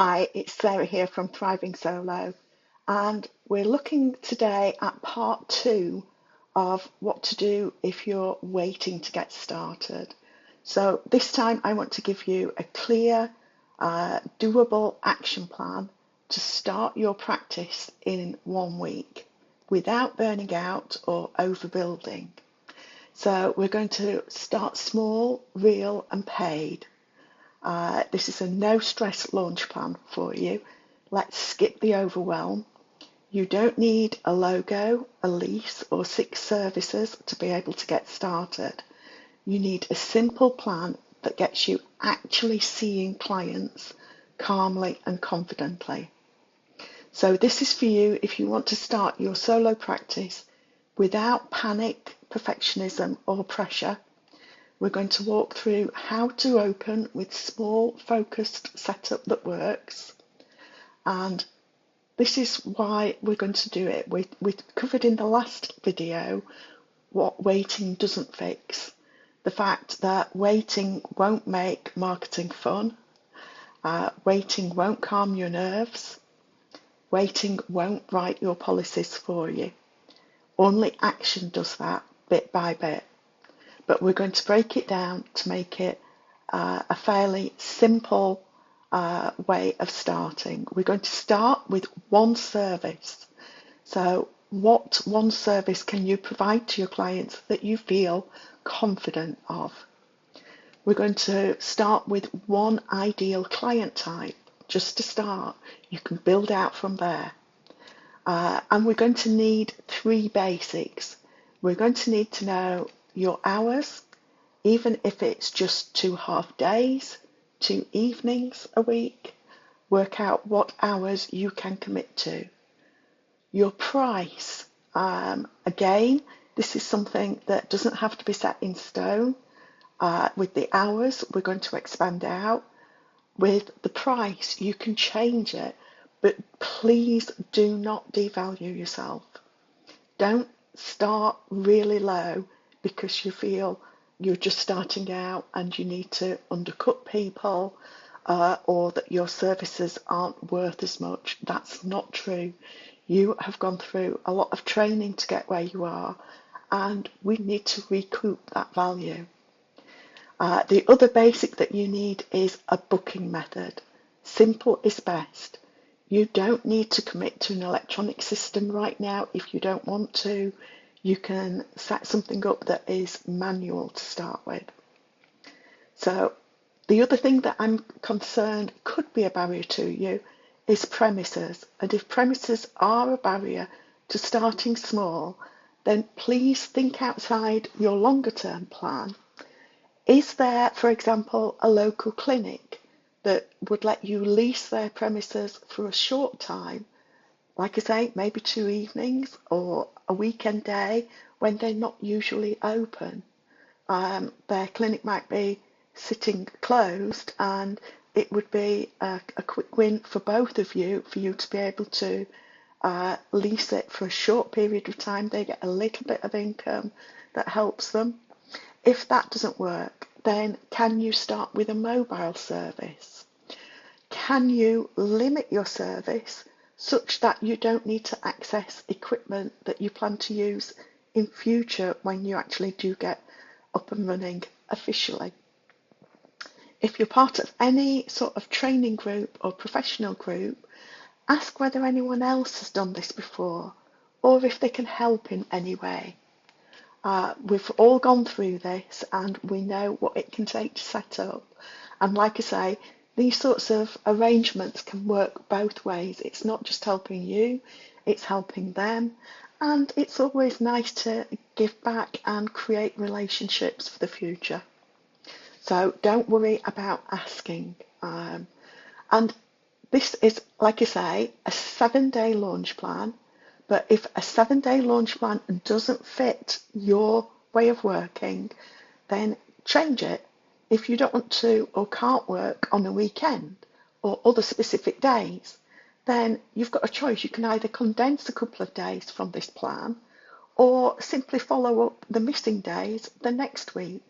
Hi, it's Sarah here from Thriving Solo, and we're looking today at part two of what to do if you're waiting to get started. So this time I want to give you a clear, doable action plan to start your practice in 1 week without burning out or overbuilding. So we're going to start small, real and paid. This is a no stress launch plan for you. Let's skip the overwhelm. You don't need a logo, a lease or 6 services to be able to get started. You need a simple plan that gets you actually seeing clients calmly and confidently. So this is for you if you want to start your solo practice without panic, perfectionism or pressure. We're going to walk through how to open with small, focused setup that works. And this is why we're going to do it. We covered in the last video what waiting doesn't fix. The fact that waiting won't make marketing fun. Waiting won't calm your nerves. Waiting won't write your policies for you. Only action does that bit by bit. But we're going to break it down to make it a fairly simple way of starting. We're going to start with one service. So what one service can you provide to your clients that you feel confident of? We're going to start with one ideal client type just to start. You can build out from there. And we're going to need 3 basics. We're going to need to know your hours, even if it's just 2 half days, 2 evenings a week. Work out what hours you can commit to. Your price. Again, this is something that doesn't have to be set in stone. With the hours, we're going to expand out. With the price, you can change it, but please do not devalue yourself. Don't start really low because you feel you're just starting out and you need to undercut people or that your services aren't worth as much. That's not true. You have gone through a lot of training to get where you are, and we need to recoup that value. The other basic that you need is a booking method. Simple is best. You don't need to commit to an electronic system right now if you don't want to. You can set something up that is manual to start with. So the other thing that I'm concerned could be a barrier to you is premises. And if premises are a barrier to starting small, then please think outside your longer term plan. Is there, for example, a local clinic that would let you lease their premises for a short time? Like I say, maybe 2 evenings or a weekend day when they're not usually open. Their clinic might be sitting closed, and it would be a quick win for both of you for you to be able to lease it for a short period of time. They get a little bit of income that helps them. If that doesn't work, then can you start with a mobile service? Can you limit your service such that you don't need to access equipment that you plan to use in future when you actually do get up and running officially? If you're part of any sort of training group or professional group, ask whether anyone else has done this before or if they can help in any way. We've all gone through this and we know what it can take to set up. And like I say, these sorts of arrangements can work both ways. It's not just helping you, it's helping them. And it's always nice to give back and create relationships for the future. So don't worry about asking. And this is, like I say, a 7-day launch plan. But if a 7-day launch plan doesn't fit your way of working, then change it. If you don't want to or can't work on a weekend or other specific days, then you've got a choice. You can either condense a couple of days from this plan or simply follow up the missing days the next week.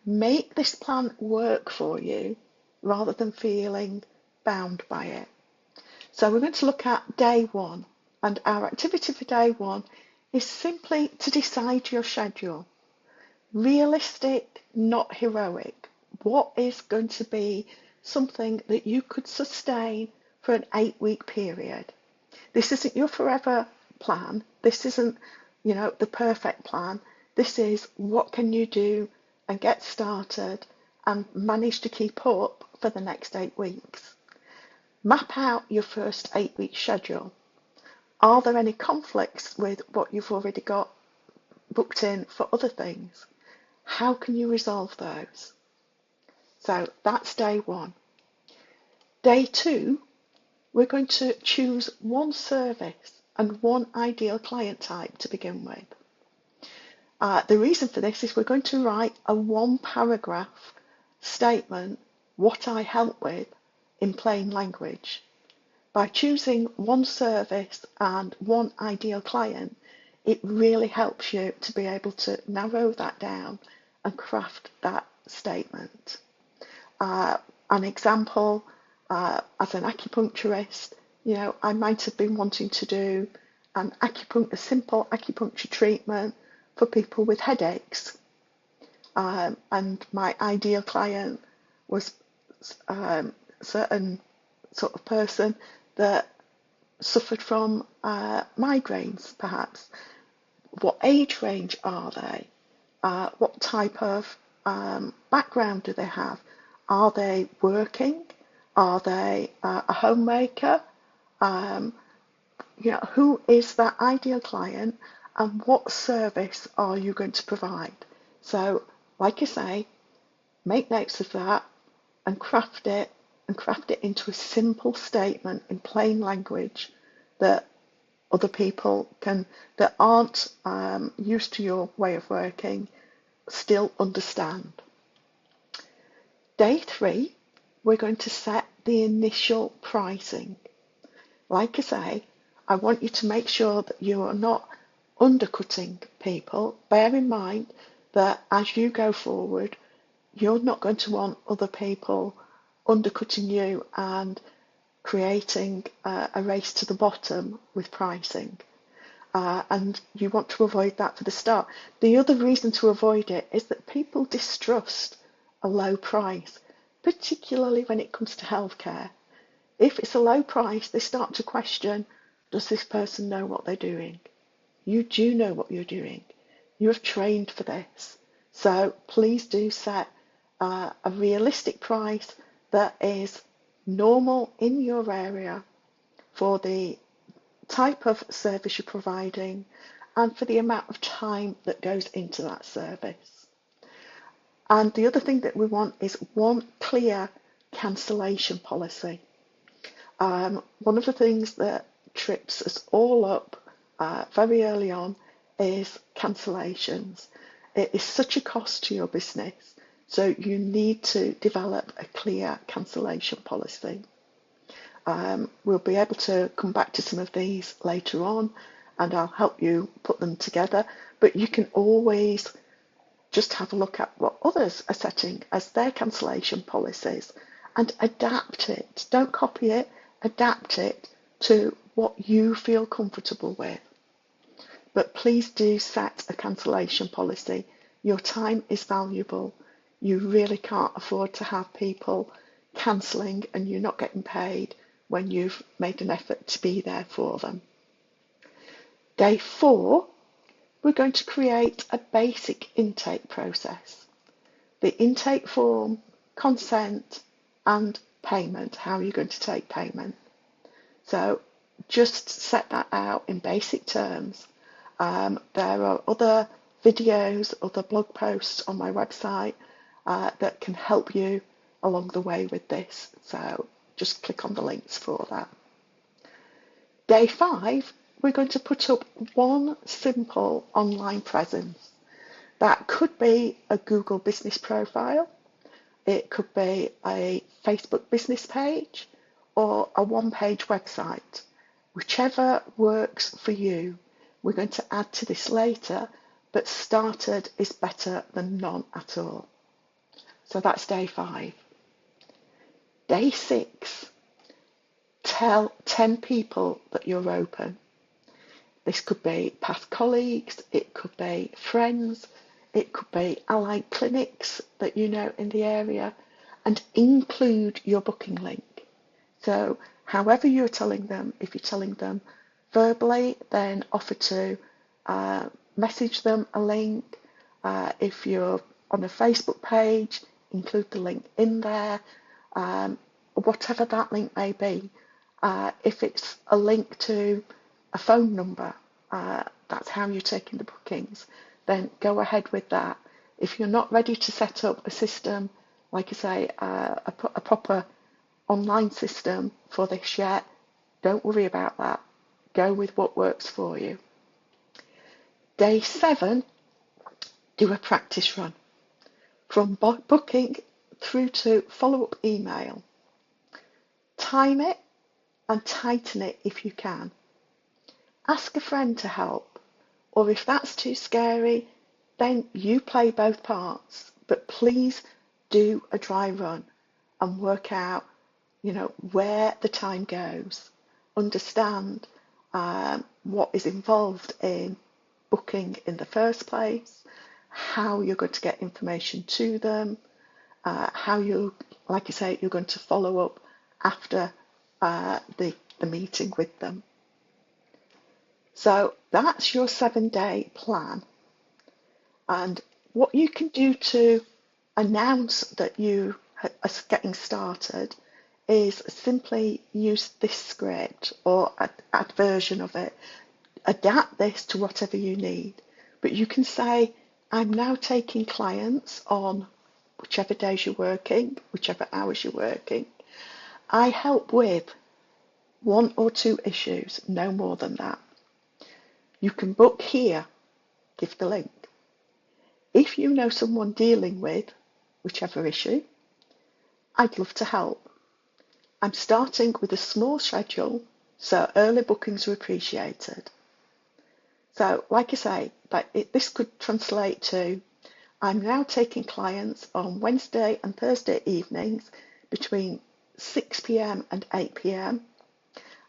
Make this plan work for you rather than feeling bound by it. So we're going to look at day one, and our activity for day one is simply to decide your schedule. Realistic, not heroic. What is going to be something that you could sustain for an 8-week period? This isn't your forever plan. This isn't, the perfect plan. This is what can you do and get started and manage to keep up for the next 8 weeks. Map out your first 8-week schedule. Are there any conflicts with what you've already got booked in for other things? How can you resolve those? So that's day one. Day two, we're going to choose one service and one ideal client type to begin with. The reason for this is we're going to write a 1-paragraph statement, what I help with, in plain language. By choosing one service and one ideal client, it really helps you to be able to narrow that down and craft that statement. An example, as an acupuncturist, I might have been wanting to do a simple acupuncture treatment for people with headaches. And my ideal client was certain sort of person that suffered from migraines, perhaps. What age range are they? What type of background do they have? Are they working? Are they a homemaker? Who is that ideal client and what service are you going to provide? So, like I say, make notes of that and craft it into a simple statement in plain language that other people that aren't used to your way of working, still understand. Day three, we're going to set the initial pricing. Like I say, I want you to make sure that you are not undercutting people. Bear in mind that as you go forward, you're not going to want other people undercutting you and creating a race to the bottom with pricing. And you want to avoid that for the start. The other reason to avoid it is that people distrust a low price, particularly when it comes to healthcare. If it's a low price, they start to question, does this person know what they're doing? You do know what you're doing. You have trained for this. So please do set a realistic price that is normal in your area for the type of service you're providing and for the amount of time that goes into that service. And the other thing that we want is one clear cancellation policy. One of the things that trips us all up very early on is cancellations. It is such a cost to your business, so you need to develop a clear cancellation policy. We'll be able to come back to some of these later on and I'll help you put them together, but you can always just have a look at what others are setting as their cancellation policies and adapt it. Don't copy it, adapt it to what you feel comfortable with. But please do set a cancellation policy. Your time is valuable. You really can't afford to have people cancelling and you're not getting paid when you've made an effort to be there for them. Day 4, we're going to create a basic intake process. The intake form, consent and payment, how you're going to take payment. So just set that out in basic terms. There are other videos, other blog posts on my website that can help you along the way with this. So just click on the links for that. Day 5, we're going to put up one simple online presence. That could be a Google business profile, it could be a Facebook business page, or a one-page website. Whichever works for you. We're going to add to this later, but started is better than none at all. So that's day 5. Day 6, tell 10 people that you're open. This could be past colleagues, it could be friends, it could be allied clinics that you know in the area, and include your booking link. So however you're telling them, if you're telling them verbally, then offer to message them a link. If you're on a Facebook page, include the link in there, whatever that link may be. If it's a link to a phone number, that's how you're taking the bookings, then go ahead with that. If you're not ready to set up a system, like I say, a proper online system for this yet, don't worry about that. Go with what works for you. Day 7, do a practice run. From booking through to follow-up email. Time it and tighten it if you can. Ask a friend to help, or if that's too scary, then you play both parts. But please do a dry run and work out, where the time goes. Understand what is involved in booking in the first place, how you're going to get information to them, how you, like I say, you're going to follow up after the meeting with them. So that's your 7-day plan. And what you can do to announce that you are getting started is simply use this script or add version of it. Adapt this to whatever you need. But you can say, I'm now taking clients on whichever days you're working, whichever hours you're working. I help with 1 or 2 issues, no more than that. You can book here, give the link. If you know someone dealing with whichever issue, I'd love to help. I'm starting with a small schedule, so early bookings are appreciated. So, like I say, this could translate to, I'm now taking clients on Wednesday and Thursday evenings between 6 p.m. and 8 p.m.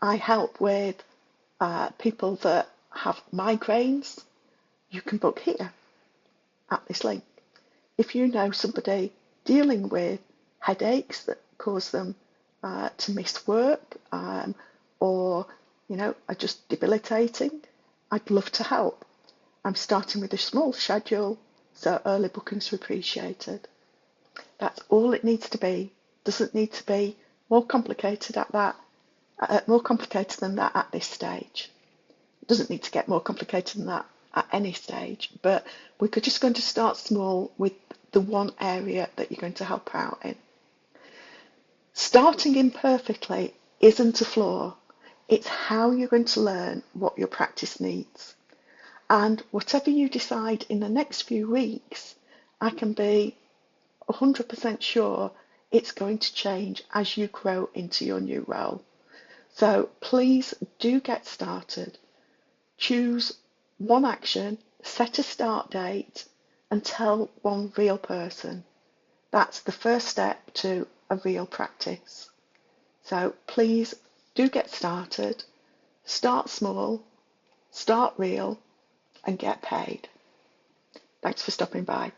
I help with people that have migraines. You can book here at this link. If you know somebody dealing with headaches that cause them to miss work or are just debilitating, I'd love to help. I'm starting with a small schedule, so early bookings are appreciated. That's all it needs to be. Doesn't need to be more complicated than that at this stage. It doesn't need to get more complicated than that at any stage, but we're just going to start small with the one area that you're going to help out in. Starting imperfectly isn't a flaw. It's how you're going to learn what your practice needs. And whatever you decide in the next few weeks, I can be 100% sure it's going to change as you grow into your new role. So please do get started. Choose one action, set a start date, and tell one real person. That's the first step to a real practice. So please do get started, start small, start real, and get paid. Thanks for stopping by.